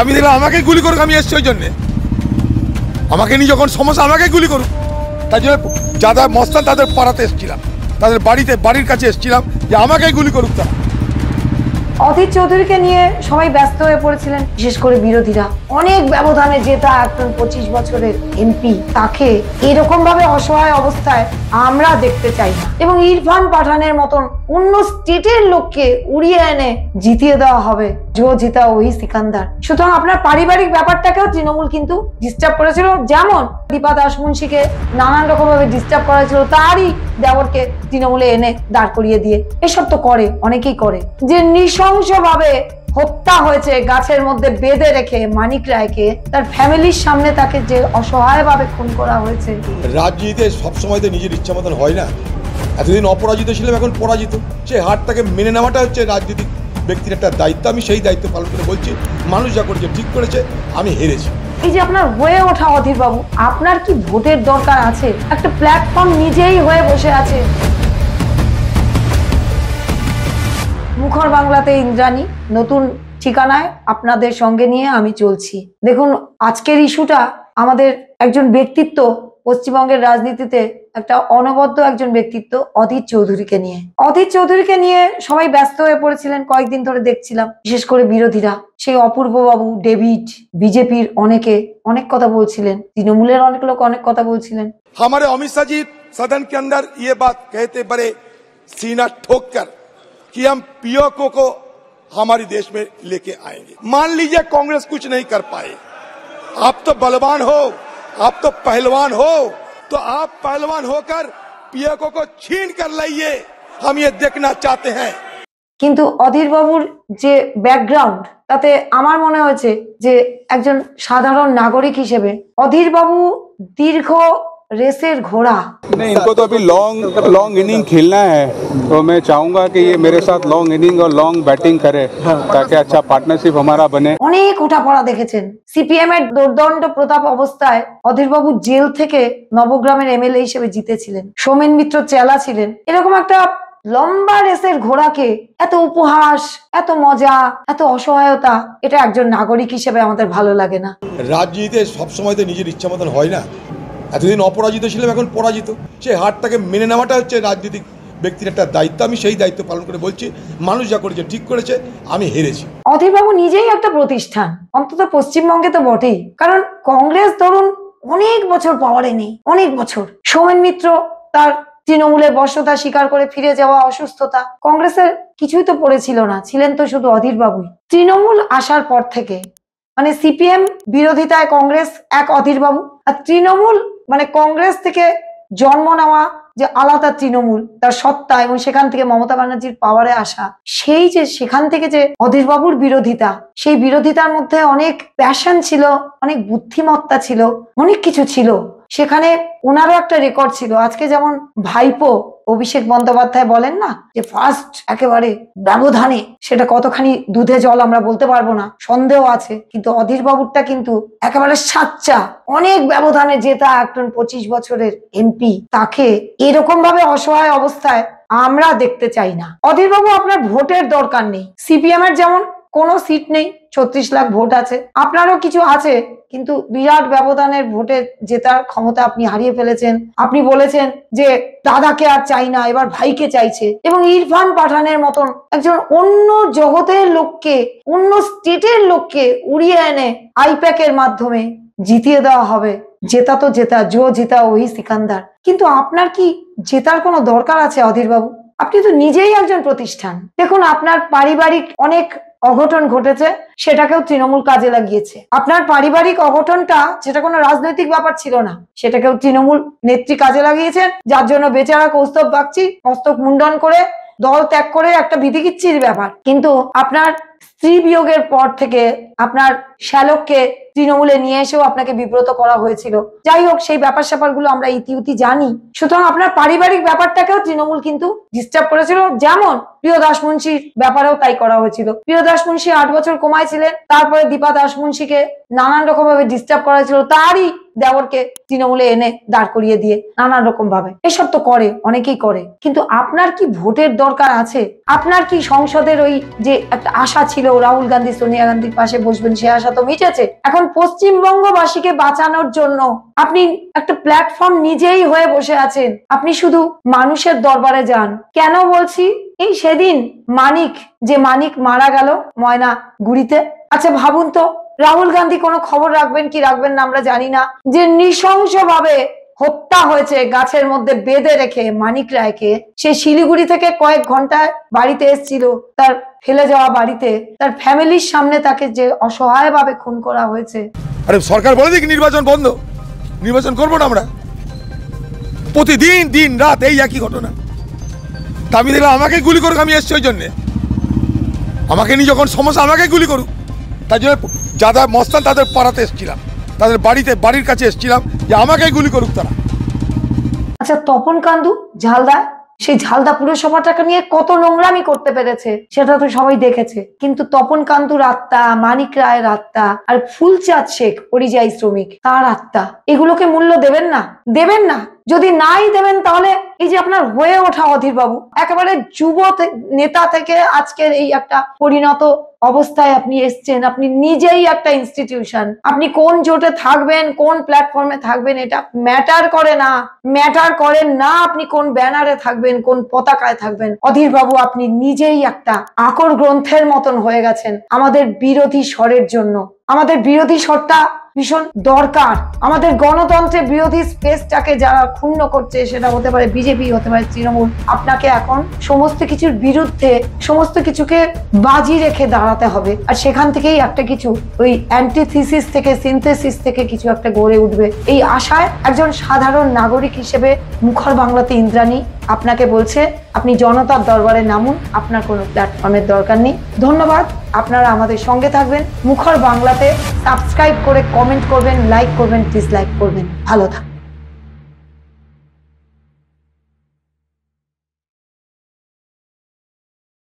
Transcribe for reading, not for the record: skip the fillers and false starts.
আমি দেখলাম আমাকেই গুলি করুক, আমি এসছি ওই জন্যে। আমাকে নিয়ে যখন সমস্যা আমাকেই গুলি করুক, তাই জন্য যারা মস্তান তাদের পাড়াতে এসেছিলাম, তাদের বাড়ির কাছে এসেছিলাম যে আমাকেই গুলি করুক তারা। অধীর চৌধুরীকে নিয়ে সবাই ব্যস্ত হয়ে পড়েছিলেন, বিশেষ করে বিরোধীরা। অনেক ব্যবধানে জেতা একজন 25 বছরের এমপি, তাকে এরকম ভাবে অসহায় অবস্থায় আমরা দেখতে চাই না। এবং ইরফান পাঠানের মতন অন্য স্টেটের লোককে উড়িয়ে এনে জিতিয়ে দেওয়া হবে, জো জিতা ওই সিকান্দার। সুতরাং আপনার পারিবারিক ব্যাপারটাকেও তৃণমূল কিন্তু ডিস্টার্ব করেছিল, যেমন দীপা দাসমুন্সিকে নানান রকম ভাবে ডিস্টার্ব করা ছিল, তারই দেবরকে তৃণমূলে এনে দাঁড় করিয়ে দিয়ে। এসব তো করে, অনেকেই করে। যে নৃশংসভাবে হত্যা হয়েছে গাছের মধ্যে বেঁধে রেখে মানিক রায়কে, তার ফ্যামিলির সামনে তাকে যে অসহায়ভাবে খুন করা হয়েছে। রাজনীতিতে সবসময় তো নিজের ইচ্ছা মতন হয় না। এতদিন অপরাজিত ছিলাম, এখন পরাজিত। সে হারটাকে মেনে নেওয়াটা হচ্ছে রাজনীতিক ব্যক্তির একটা দায়িত্ব। আমি সেই দায়িত্ব পালন করে বলছি, মানুষ যা করেছে ঠিক করেছে, আমি হেরেছি। এই যে আপনার হয়ে ওঠা অধীর বাবু, আপনার কি ভোটের দরকার আছে? একটা প্ল্যাটফর্ম নিজেই হয়ে বসে আছে। মুখর বাংলাতে ইন্দ্রাণী, নতুন ঠিকানায় আপনাদের সঙ্গে নিয়ে আমি চলছি। দেখুন, আজকের ইস্যুটা আমাদের একজন ব্যক্তিত্ব, পশ্চিমবঙ্গের রাজনীতিতে একটা অনবদ্য একজন ব্যক্তিত্ব, অধীর চৌধুরীকে নিয়ে। অধীর চৌধুরীকে নিয়ে সবাই ব্যস্ত হয়ে পড়েছিলেন, কয়েকদিন ধরে দেখছিলাম, বিশেষ করে বিরোধীরা। সেই অপূর্ব বাবু, ডেভিড, বিজেপির অনেকে অনেক কথা বলছিলেন, তৃণমূলের অনেক লোক অনেক কথা বলছিলেন। हमारे अमित शाह जी सदन के अंदर ये बात कहते बड़े सीना ठोक कर कि हम पीओके को हमारे देश में लेके आएंगे। मान लीजिए कांग्रेस कुछ नहीं कर पाए, आप तो बलवान हो, आप तो पहलवान हो, तो आप पहलवान होकर पीओके को छीन कर लाइए, हम ये देखना चाहते हैं। কিন্তু অধীর বাবুর যে ব্যাকগ্রাউন্ড, তাতে আমার মনে হয়েছে যে একজন সাধারণ নাগরিক হিসেবে অধীর বাবু দীর্ঘ रेसर घोड़ा नहीं, इनको तो अभी लॉन्ग इनिंग खेलना है, तो मैं चाहूंगा कि ये मेरे साथ लॉन्ग इनिंग और लॉन्ग बैटिंग करे ताकि अच्छा पार्टनरशिप हमारा बने। অনেক উঠাপড়া দেখেছেন। সিপিএম এর দুর্দণ্ড প্রতাপ অবস্থায় অধীর বাবু জেল থেকে নবগ্রামের এমএলএ হিসেবে জিতেছিলেন, সোমেন মিত্র চেলা ছিলেন। এরকম একটা লম্বা রেসের ঘোড়াকে এত উপহাস, এত মজা, এত অসহায়তা, এটা একজন নাগরিক হিসেবে আমাদের ভালো লাগে না। রাজনীতিতে সবসময় তো নিজের ইচ্ছা মতন হয় না। এতদিন অপরাজিত ছিলাম, এখন পরাজিত। সেই হারটাকে মেনে নেওয়াটা হচ্ছে রাজনীতিক ব্যক্তির একটা দায়িত্ব। আমি সেই দায়িত্ব পালন করে বলছি, মানুষ যা করেছে ঠিক করেছে, আমি হেরেছি। অধীর বাবু নিজেই একটা প্রতিষ্ঠান, অন্তত পশ্চিমবঙ্গে তো বটেই। কারণ কংগ্রেস ধরুন অনেক বছর পাওয়ারে নেই, অনেক বছর। সোমেন মিত্র তার তৃণমূলের বর্ষতা স্বীকার করে ফিরে যাওয়া, অসুস্থতা, কংগ্রেসের কিছুই তো পড়েছিল না, ছিলেন তো শুধু অধীর বাবুই। তৃণমূল আসার পর থেকে মানে সিপিএম বিরোধিতায় কংগ্রেস এক অধীর বাবু, আর তৃণমূল মানে কংগ্রেস থেকে জন্ম নেওয়া যে আলাদা তৃণমূল, তার সত্তা, এবং সেখান থেকে মমতা ব্যানার্জির পাওয়ারে আসা, সেই যে সেখান থেকে যে অধীর বাবুর বিরোধিতা, সেই বিরোধিতার মধ্যে অনেক প্যাশন ছিল, অনেক বুদ্ধিমত্তা ছিল, অনেক কিছু ছিল। সেখানে ওনারও একটা রেকর্ড ছিল। আজকে যেমন ভাইপো অভিষেক বন্দ্যোপাধ্যায় বলেন না যে ফার্স্ট একেবারে ব্যবধানে, সেটা কতখানি দুধে জল আমরা বলতে পারবো না, সন্দেহ আছে। কিন্তু অধীর বাবুরটা কিন্তু একেবারে সাচ্চা, অনেক ব্যবধানে জেতা একজন 25 বছরের এমপি, তাকে এরকম ভাবে অসহায় অবস্থায় আমরা দেখতে চাই না। অধীর বাবু, আপনার ভোটের দরকার নেই। সিপিএম এর যেমন কোনো সিট নেই, 36 লাখ ভোট আছে, আপনারও কিছু আছে, কিন্তু বিরাট ব্যবধানের ভোটে জেতার ক্ষমতা আপনি হারিয়ে ফেলেছেন। আপনি বলেছেন যে দাদাকে আর চাই না, এবার ভাইকে চাইছে। এবং ইরফান পাঠানের মতন একজন অন্য জগতের লোককে, অন্য স্টেটের লোককে উড়িয়ে এনে আইপ্যাকের মাধ্যমে জিতিয়ে দেওয়া হবে। জেতা তো জেতা, জো জিতা ওই সিকান্দার। কিন্তু আপনার কি জেতার কোনো দরকার আছে অধীর বাবু? আপনি তো নিজেই একজন প্রতিষ্ঠান। দেখুন, আপনার পারিবারিক অনেক অঘটন ঘটেছে, সেটাকেও তৃণমূল কাজে লাগিয়েছে। আপনার পারিবারিক অঘটনটা, যেটা কোনো রাজনৈতিক ব্যাপার ছিল না, সেটাকেও তৃণমূল নেত্রী কাজে লাগিয়েছেন, যার জন্য বেচারা কৌস্তব বাগচি মস্তক মুন্ডন করে দল ত্যাগ করে একটা বিধিকিচ্ছির ব্যাপার। কিন্তু আপনার স্ত্রী বিয়োগের পর থেকে আপনার শ্যালককে তৃণমূলে নিয়ে এসেও আপনাকে বিব্রত করা হয়েছিল। যাই হোক, সেই ব্যাপার স্যাপারগুলো আমরা ইতিউতি জানি। সুতরাং আপনার পারিবারিক ব্যাপারটাকেও তৃণমূল কিন্তু ডিস্টার্ব করেছিল, যেমন প্রিয় দাসমুন্সির ব্যাপারেও তাই করা হয়েছিল। প্রিয় দাসমুন্সি 8 বছর কোমায় ছিলেন, তারপরে দীপা দাসমুন্সিকে নানান রকম ভাবে ডিস্টার্ব করা হয়েছিল, তারই দেবরকে তৃণমূলে এনে দাঁড় করিয়ে দিয়ে নানান রকম ভাবে। এসব তো করে, অনেকেই করে। কিন্তু আপনার কি ভোটের দরকার আছে? আপনার কি সংসদের ওই যে একটা আশা ছিল রাহুল গান্ধী সোনিয়া গান্ধীর পাশে বসবেন, সে আশা তো মিটেছে। এখন পশ্চিমবঙ্গবাসীকে বাঁচানোর জন্য আপনি একটা প্ল্যাটফর্ম নিজেই হয়ে বসে আছেন, আপনি শুধু মানুষের দরবারে যান। কেন বলছি? এই সেদিন মানিক মারা গেল ময়নাগুড়িতে। আচ্ছা ভাবুন তো, রাহুল গান্ধী কোনো খবর রাখবেন কি রাখবেন না আমরা জানি না, যে নৃশংসভাবে হত্যা হয়েছে গাছের মধ্যে বেঁধে রেখে মানিক রায়কে। সে শিলিগুড়ি থেকে কয়েক ঘন্টায় বাড়িতে এসেছিল, তার ফেলে যাওয়া বাড়িতে তার ফ্যামিলির সামনে তাকে যে অসহায় ভাবে খুন করা হয়েছে। আরে সরকার বলে দিক নির্বাচন বন্ধ, নির্বাচন করবো না আমরা। প্রতিদিন দিন রাত এই একই ঘটনা। তা আমি দেখলাম আমাকে গুলি করুক, আমি এসছি ওই জন্যে। আমাকে নিয়ে যখন সমস্যা আমাকে গুলি করুক, তার জন্য যারা মস্তান তাদের পাড়াতে এসেছিলাম, তাদের বাড়ির কাছে এসেছিলাম যে আমাকে গুলি করুক তারা। আচ্ছা তপন কান্দু ঝালদা, সেই ঝালদা পুরসভাটাকে নিয়ে কত নোংরামি করতে পেরেছে সেটা তো সবাই দেখেছে, কিন্তু তপন কান্দুর আত্মা, মানিক রায়ের আত্মা, আর ফুলচাঁদ শেখ পরিযায়ী শ্রমিক তার আত্মা, এগুলোকে মূল্য দেবেন না? দেবেন না? যদি নাই দেবেন তাহলে এই যে আপনার হয়ে ওঠা অধীর বাবু, একেবারে যুব নেতা থেকে আজকের এই একটা পরিণত অবস্থায় আপনি এসছেন, আপনি নিজেই একটা ইনস্টিটিউশন। আপনি কোন জোটে থাকবেন, কোন প্ল্যাটফর্মে থাকবেন এটা ম্যাটার করে না, ম্যাটার করেন না আপনি কোন ব্যানারে থাকবেন, কোন পতাকায় থাকবেন। অধীর বাবু আপনি নিজেই একটা আকর গ্রন্থের মতন হয়ে গেছেন আমাদের বিরোধী স্বরের জন্য। আমাদের বিরোধী স্বরটা ভীষণ দরকার। আমাদের গণতন্ত্রের বিরোধী স্পেসটাকে যারা ক্ষুণ্ণ করছে, সেটা হতে পারে বিজেপি, হতে পারে তৃণমূল, আপনাকে এখন সমস্ত কিছুর বিরুদ্ধে সমস্ত কিছুকে বাজি রেখে দাঁড়াতে হবে। আর সেখান থেকেই একটা কিছু ওই অ্যান্টিথিসিস থেকে সিনথেসিস থেকে কিছু একটা গড়ে উঠবে, এই আশায় একজন সাধারণ নাগরিক হিসেবে মুখর বাংলাতে ইন্দ্রাণী আপনাকে বলছে আপনি জনতার দরবারে নামুন, আপনার কোনো প্ল্যাটফর্মের দরকার নেই। ধন্যবাদ, আপনারা আমাদের সঙ্গে থাকবেন। মুখর বাংলাতে সাবস্ক্রাইব করে কমেন্ট করবেন, লাইক করবেন, ডিসলাইক করবেন। ভালো থাকবেন।